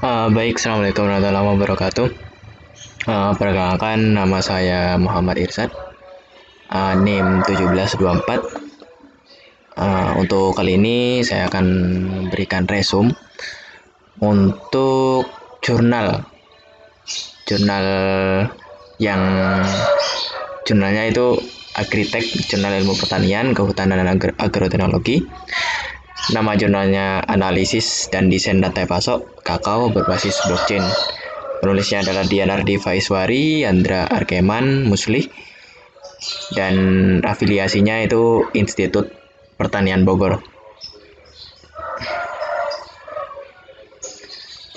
Baik, Assalamualaikum warahmatullahi wabarakatuh. Perkenalkan, nama saya Muhammad Irsad, NIM 1724. Untuk kali ini saya akan memberikan resume untuk jurnal jurnal yang jurnalnya itu Agritek, Jurnal Ilmu Pertanian, Kehutanan dan Agroteknologi. Nama jurnalnya Analisis dan Desain Rantai Pasok Kakao Berbasis Blockchain. Penulisnya adalah Dianardi Faiswari, Andra Arkeman, Muslih, dan afiliasinya itu Institut Pertanian Bogor.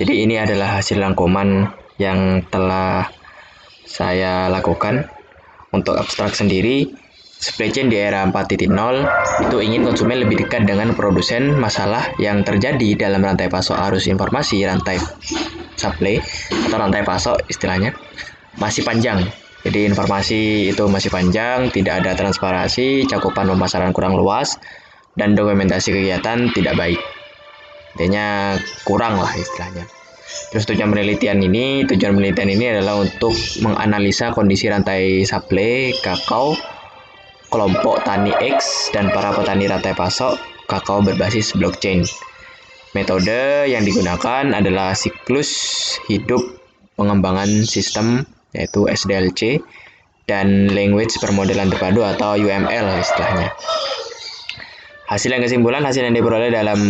Jadi ini adalah hasil rangkuman yang telah saya lakukan. Untuk abstrak sendiri, supply chain di era 4.0 itu ingin konsumen lebih dekat dengan produsen. Masalah yang terjadi dalam rantai pasok arus informasi, rantai supply atau rantai pasok istilahnya, masih panjang. Jadi informasi itu masih panjang, tidak ada transparansi, cakupan pemasaran kurang luas, dan dokumentasi kegiatan tidak baik. Intinya kurang lah istilahnya. Terus tujuan penelitian ini adalah untuk menganalisa kondisi rantai supply kakao kelompok tani X dan para petani rantai pasok kakao berbasis blockchain. Metode yang digunakan adalah siklus hidup pengembangan sistem, yaitu SDLC, dan language permodelan terpadu atau UML istilahnya. Hasil yang diperoleh dalam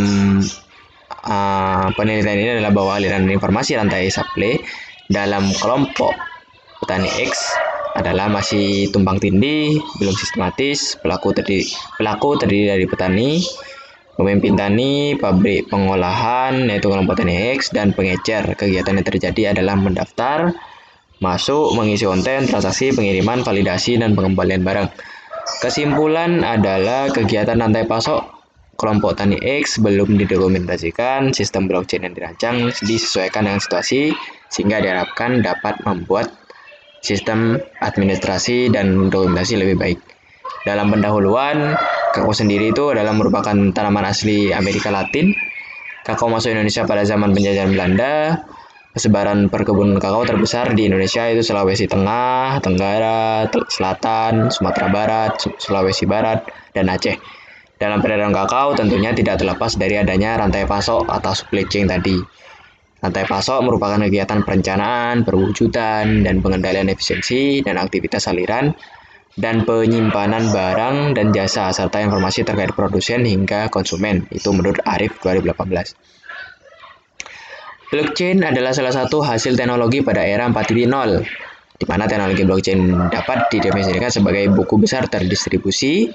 penelitian ini adalah bahwa aliran informasi rantai supply dalam kelompok petani X adalah masih tumpang tindih, belum sistematis. Pelaku terdiri dari petani, pemimpin tani, pabrik pengolahan yaitu kelompok tani X, dan pengecer. Kegiatan yang terjadi adalah mendaftar, masuk, mengisi konten, transaksi, pengiriman, validasi, dan pengembalian barang. Kesimpulan adalah kegiatan rantai pasok kelompok tani X belum didokumentasikan. Sistem blockchain yang dirancang disesuaikan dengan situasi sehingga diharapkan dapat membuat sistem administrasi dan dokumentasi lebih baik. Dalam pendahuluan, kakao sendiri itu adalah merupakan tanaman asli Amerika Latin. Kakao masuk Indonesia pada zaman penjajahan Belanda. Persebaran perkebunan kakao terbesar di Indonesia itu Sulawesi Tengah, Tenggara, Selatan, Sumatera Barat, Sulawesi Barat, dan Aceh. Dalam peredaran kakao tentunya tidak terlepas dari adanya rantai pasok atau supply chain tadi. Rantai pasok merupakan kegiatan perencanaan, perwujudan, dan pengendalian efisiensi dan aktivitas aliran dan penyimpanan barang dan jasa serta informasi terkait produsen hingga konsumen. Itu menurut Arif 2018. Blockchain adalah salah satu hasil teknologi pada era 4.0, di mana teknologi blockchain dapat didefinisikan sebagai buku besar terdistribusi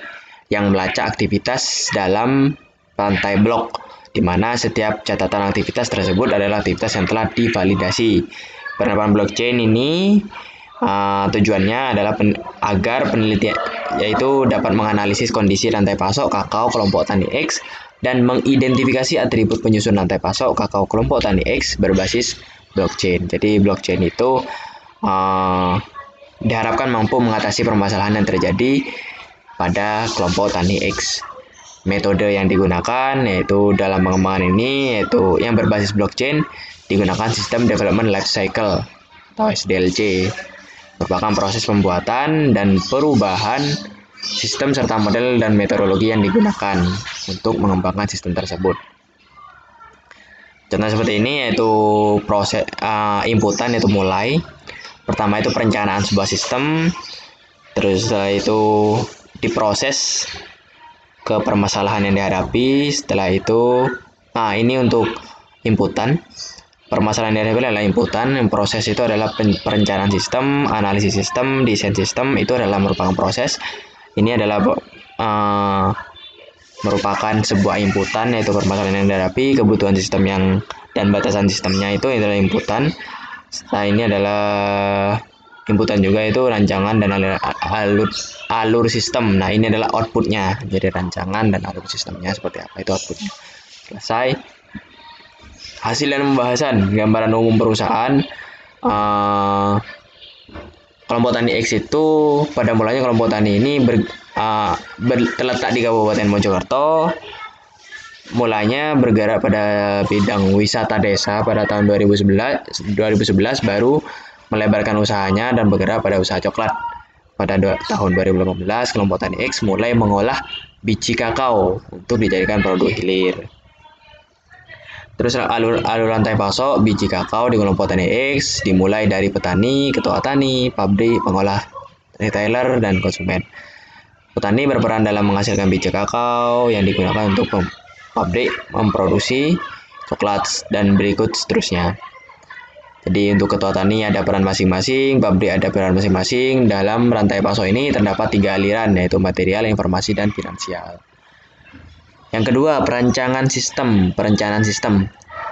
yang melacak aktivitas dalam rantai blok, di mana setiap catatan aktivitas tersebut adalah aktivitas yang telah divalidasi. Penerapan blockchain ini tujuannya adalah agar penelitian yaitu dapat menganalisis kondisi rantai pasok kakao kelompok tani X dan mengidentifikasi atribut penyusun rantai pasok kakao kelompok tani X berbasis blockchain. Jadi blockchain itu diharapkan mampu mengatasi permasalahan yang terjadi pada kelompok tani X. Metode yang digunakan yaitu dalam pengembangan ini yaitu yang berbasis blockchain digunakan sistem development life cycle atau SDLC. Merupakan proses pembuatan dan perubahan sistem serta model dan metodologi yang digunakan untuk mengembangkan sistem tersebut. Contoh seperti ini yaitu proses inputan yaitu mulai. Pertama itu perencanaan sebuah sistem, terus setelah itu diproses ke permasalahan yang dihadapi. Setelah itu, ini untuk inputan. Permasalahan yang dihadapi adalah inputan. Yang proses itu adalah perencanaan sistem, analisis sistem, desain sistem. Itu adalah merupakan proses. Ini adalah merupakan sebuah inputan yaitu permasalahan yang dihadapi, kebutuhan sistem dan batasan sistemnya itu adalah inputan. Setelah ini adalah inputan juga itu rancangan dan alur sistem. Nah, ini adalah outputnya. Jadi rancangan dan alur sistemnya seperti apa itu outputnya. Selesai. Hasil dan pembahasan gambaran umum perusahaan. Kelompok tani X itu pada mulanya kelompok tani ini terletak di Kabupaten Mojokerto. mulanya bergerak pada bidang wisata desa pada tahun 2011 baru melebarkan usahanya dan bergerak pada usaha coklat. Pada tahun 2018, kelompok Tani X mulai mengolah biji kakao untuk dijadikan produk hilir. Terus alur rantai pasok biji kakao di kelompok Tani X dimulai dari petani, ketua tani, pabrik, pengolah, retailer, dan konsumen. Petani berperan dalam menghasilkan biji kakao yang digunakan untuk pabrik memproduksi coklat dan berikut seterusnya. Jadi untuk ketua tani ada peran masing-masing, pabrik ada peran masing-masing. Dalam rantai pasok ini terdapat 3 aliran, yaitu material, informasi, dan finansial. Yang kedua, perencanaan sistem.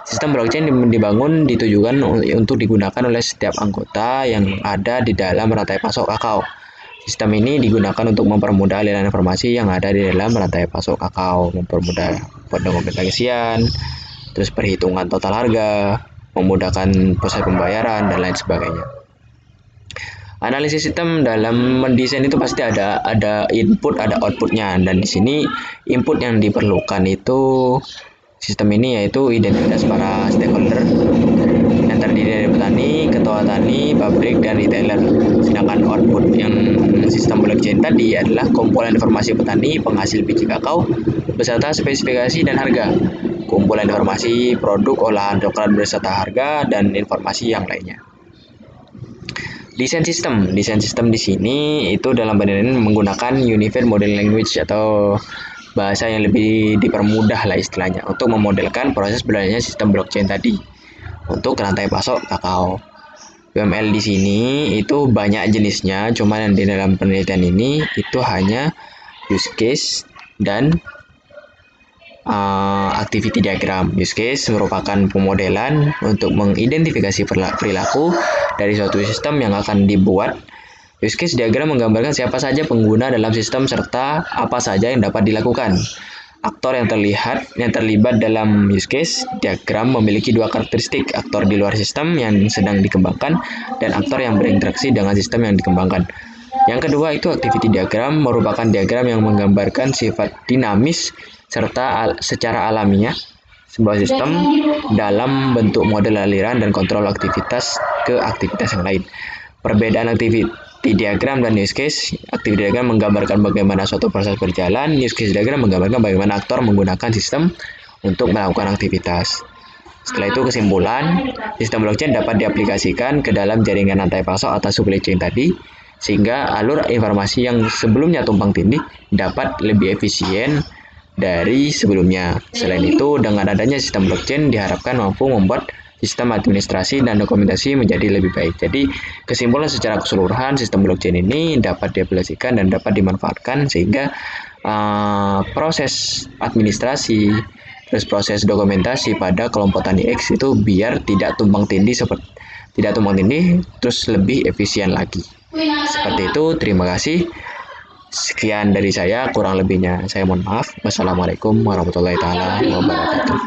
Sistem blockchain dibangun ditujukan untuk digunakan oleh setiap anggota yang ada di dalam rantai pasok kakao. Sistem ini digunakan untuk mempermudah aliran informasi yang ada di dalam rantai pasok kakao, mempermudah pendokumentasian, terus perhitungan total harga, memudahkan proses pembayaran, dan lain sebagainya. Analisis sistem dalam mendesain itu pasti ada input, ada outputnya, dan di sini input yang diperlukan itu sistem ini yaitu identitas para stakeholder yang terdiri dari petani, ketua tani, pabrik, dan retailer. Sedangkan output yang sistem blockchain tadi adalah kumpulan informasi petani, penghasil biji kakao, beserta spesifikasi dan harga, kumpulan informasi produk olahan coklat beserta harga, dan informasi yang lainnya. Desain sistem di sini itu dalam penelitian menggunakan Unified Modeling Language atau bahasa yang lebih dipermudah lah istilahnya untuk memodelkan proses berjalannya sistem blockchain tadi untuk rantai pasok kakao. UML di sini itu banyak jenisnya, cuman yang di dalam penelitian ini itu hanya use case dan activity diagram. Use case merupakan pemodelan untuk mengidentifikasi perilaku dari suatu sistem yang akan dibuat. Use case diagram menggambarkan siapa saja pengguna dalam sistem serta apa saja yang dapat dilakukan. Aktor yang terlibat dalam use case diagram memiliki 2 karakteristik, aktor di luar sistem yang sedang dikembangkan dan aktor yang berinteraksi dengan sistem yang dikembangkan. Yang kedua itu activity diagram merupakan diagram yang menggambarkan sifat dinamis serta secara alamiah sebuah sistem dalam bentuk model aliran dan kontrol aktivitas ke aktivitas yang lain. Perbedaan activity diagram dan use case. Activity diagram menggambarkan bagaimana suatu proses berjalan, use case diagram menggambarkan bagaimana aktor menggunakan sistem untuk melakukan aktivitas. Setelah itu kesimpulan, sistem blockchain dapat diaplikasikan ke dalam jaringan rantai pasok atau supply chain tadi, sehingga alur informasi yang sebelumnya tumpang tindih dapat lebih efisien dari sebelumnya. Selain itu, dengan adanya sistem blockchain diharapkan mampu membuat sistem administrasi dan dokumentasi menjadi lebih baik. Jadi, kesimpulan secara keseluruhan, sistem blockchain ini dapat diaplikasikan dan dapat dimanfaatkan sehingga proses administrasi, terus proses dokumentasi pada kelompok Tani X itu biar tidak tumpang tindih terus lebih efisien lagi. Seperti itu, terima kasih. Sekian dari saya, kurang lebihnya saya mohon maaf. Wassalamualaikum warahmatullahi wabarakatuh.